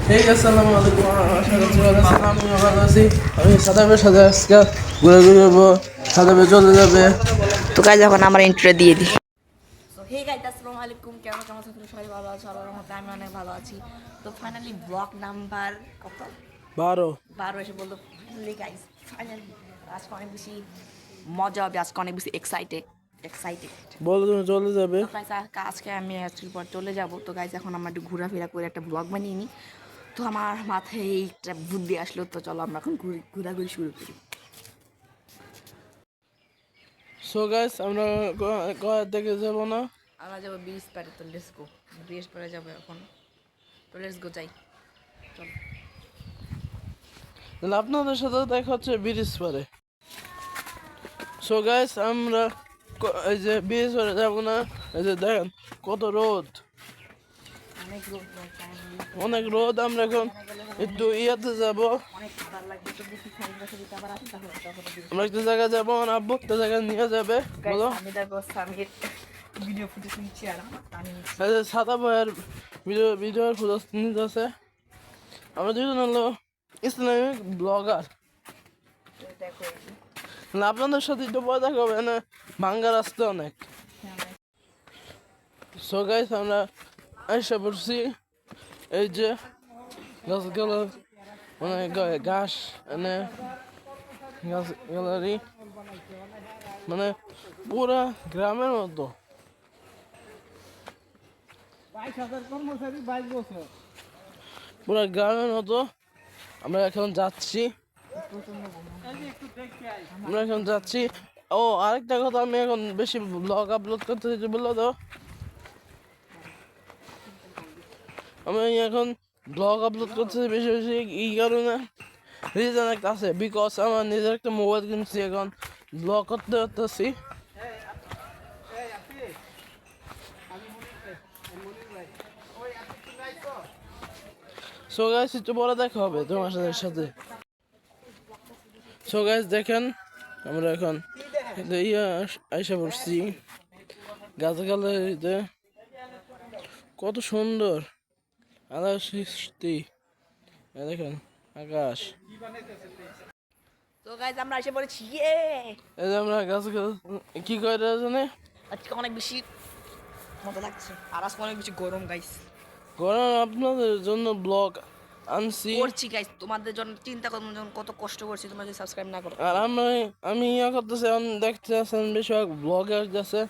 ঠিক আছে, আসসালামু আলাইকুম। আশা করছি ভালো আছেন, আমিও ভালো আছি। আমি সাদাবের সাথে আজকে ঘুরে ঘুরে যাবো, সাদাবে চলে যাবে। তো গাইজ এখন আমার ইন্ট্রো দিয়ে দিই। সো হে গাইজ, আসসালামু আলাইকুম। কেমন কেমন আছেন? সবাই ভালো আছে, আল্লাহর রহমতে আমি অনেক ভালো আছি। তো ফাইনালি ব্লগ নাম্বার কত 12 এসে বলতো। ফাইনালি গাইজ, ফাইনালি আজকে অনেক বেশি মজা হবে, আজকে অনেক বেশি এক্সাইটেড। বলো তুমি চলে যাবে। তো গাইজ আজকে আমি আজকের পর চলে যাব। তো গাইজ এখন আমরা একটু ঘোরাফেরা করে একটা ব্লগ বানিয়ে নিই। তো আমার মাথায় এইটা বুদ্ধি আসলো, তো চলো আমরা এখন ঘোরাঘুরি শুরু করি। সো গাইস, আমরা গোয়া থেকে যাবো না, আমরা যাবো ব্রিজ পারে। তো লেটস গো, ব্রিজ পারে যাবো এখন। তো লেটস গো যাই, চলো। তাহলে আপনাদের সাথে দেখা হচ্ছে ব্রিজ পারে। সো গাইস, আমরা এই যে ব্রিজ পারে যাবো না, এই যে দেখেন কত রোদ, অনেক রোদ, অনেক রোদ। আমরা এখন একটু ইয়াতে যাবো, অনেক খাবার লাগবে। তো দেখি খাইবা যদি আবার আসি তাহলে তখন আমরা একটা জায়গায় যাবো, আমার আব্বু একটা জায়গায় নিয়ে যাবে। বলো। আমি দেখো স্বামীর ভিডিও ফুটেজ নিচ্ছি আর আমার টানি নিচ্ছি। এই যে সাদা ভাইয়ের ভিডিওর ফুটেজ নিতে আছে। আমরা দুজন হলো ইসলামিক ব্লগার। দেখো আপনাদের সাথে একটু পরে দেখা হবে না, ভাঙ্গা রাস্তা অনেক। সো গাইস, আমরা আইসা পড়ছি। এই যে গাছগুলো, মানে ঘাস এনে গাছ গ্যালারি, মানে পুরা গ্রামের মতো। 22,000 কর্মচারী 22 বছর। পুরা গ্রামের মতো আমরা এখন যাচ্ছি। আমরা এখন যাচ্ছি। ও আরেকটা কথা, আমি এখন বেশি ব্লগ আপলোড করতে চাইছি, বললো তো আমি এখন ব্লগ আপলোড করতে বেশি বেশি এই কারণে রিজন একটা আছে, বিকজ আমার নিজের একটা মোবাইল কিনছি, এখন ব্লগ করতে করতেছি। সো গাইস, একটু পরে দেখা হবে তোমার সাথে। সো গাইস দেখেন, আমরা এখন আইসা পড়ছি গাছ গ্যালারিতে। কত সুন্দর আকাশ সৃষ্টি, দেখেন আকাশ। তো গাইজ আমরা এসে পড়েছি। এই যে আমরা গাছ কি করে জানে, আজকে অনেক বেশি মজা লাগছে আর আজকে অনেক বেশি গরম গাইস। গরম আপনাদের জন্য ব্লগ আনছি। করছি গাইস তোমাদের জন্য, চিন্তা করুন যখন কত কষ্ট করছি, তোমরা যদি সাবস্ক্রাইব না করো। আর আমি ইয়া করতেছি, এখন দেখতে আছেন বেশিরভাগ ব্লগার যাচ্ছে,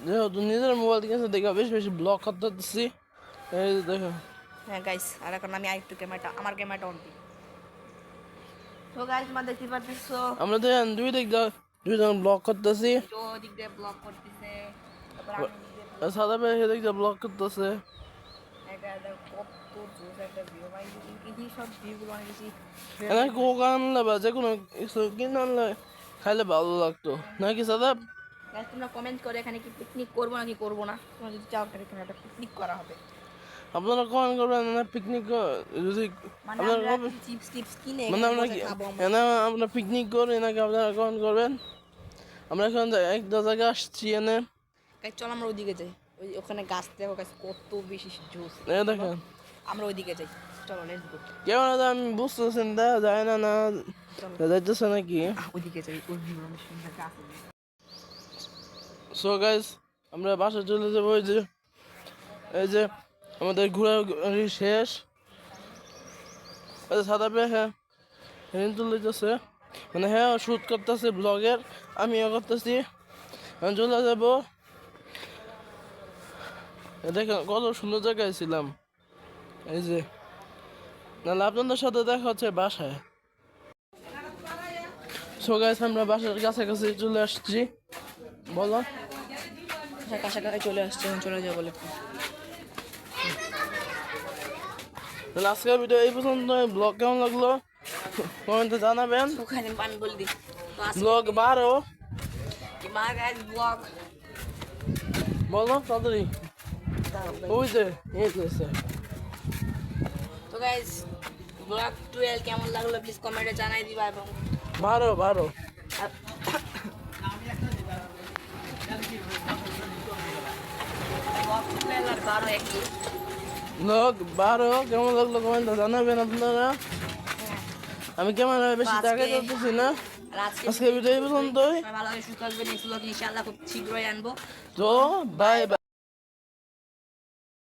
যেহেতু নিজের মোবাইল কিনেছে দেখে বেশি বেশি ব্লগ করতেছি। এই যে দেখো। হ্যাঁ গাইস, আর এখন আমি আরেকটু আমার ক্যামেরাটা অন দিই। তো গাইস তোমরা দেখতে পাচ্ছো আমরা দেখেন দুইজন ব্লগ করতেছি। তো দিক দিয়ে ব্লগ করতেছে, তারপর সাদা ভাই এদিক দিয়ে ব্লগ করতেছে। এটা কত জোস একটা ভিউ ভাই, এই সব ভিউগুলো অনেক বেশি। এনে কোক আনলে বা যে কোনো কিছু কিনে আনলে খাইলে ভালো লাগতো নাকি সাদা। গাইস তোমরা কমেন্ট করে এখানে কি পিকনিক করবো নাকি করবো না, তোমরা যদি চাও তাহলে এখানে একটা পিকনিক করা হবে। আপনারা কমেন্ট করবেন না পিকনিক যদি মানে আপনারা আমরা করবেন, চিপস টিপস কিনে মানে আমরা কি এনে আমরা পিকনিক করি নাকি আপনারা কমেন্ট করবেন। আমরা এখন একটা জায়গায় আসছি এনে। গাইস চল আমরা ওইদিকে যাই, ওখানে গাছ দেখো গাইস কত বেশি জোস। দেখেন আমরা ওইদিকে যাই, চলো লেটস গো। কেমন আমি বুঝতেছেন দেখা যায় না, না যাইতেছে নাকি। ওইদিকে যাই, ওই ভিউ অনেক সুন্দর গাছ। সো গাইস, আমরা বাসা চলে যাবো। এই যে আমাদের ঘোরাঘুরি শেষ। সাদা পেয়ে হ্যাঁ ঋণ তুলতেছে, মানে হ্যাঁ শ্যুট করতেছে ব্লগের, আমিও করতেছি। আমি চলে যাবো। দেখেন কত সুন্দর জায়গায় ছিলাম। এই যে নাহলে আপনাদের সাথে দেখা হচ্ছে বাসায়। সো গাইস, আমরা বাসার কাছাকাছি চলে আসছি। বলো। কাছাকাছি চলে আসছে, চলে যাবো বলে। তাহলে আজকের ভিডিও এই পর্যন্ত। ব্লগ কেমন লাগলো কমেন্টে জানাবেন। ওখানে পানি বলে দিই ব্লগ 12 মার গাইস ব্লগ। বলো তাড়াতাড়ি। ওই যে তো গাইস ব্লগ 12 কেমন লাগলো প্লিজ কমেন্টে জানাই দিবা। এবং 12 12 ব্লগ 12 আর 12 একই। ব্লগ 12 কেমন লাগলো কমেন্টে জানাবেন আপনারা। আমি ক্যামেরায় বেশি আজকে- টাকা করতেছি না। আর আজকে ভিডিও এই পর্যন্তই। ভালো সুস্থ থাকবেন, নেক্সট ব্লগ ইনশাআল্লাহ খুব শীঘ্রই আনবো। তো বাই বাই।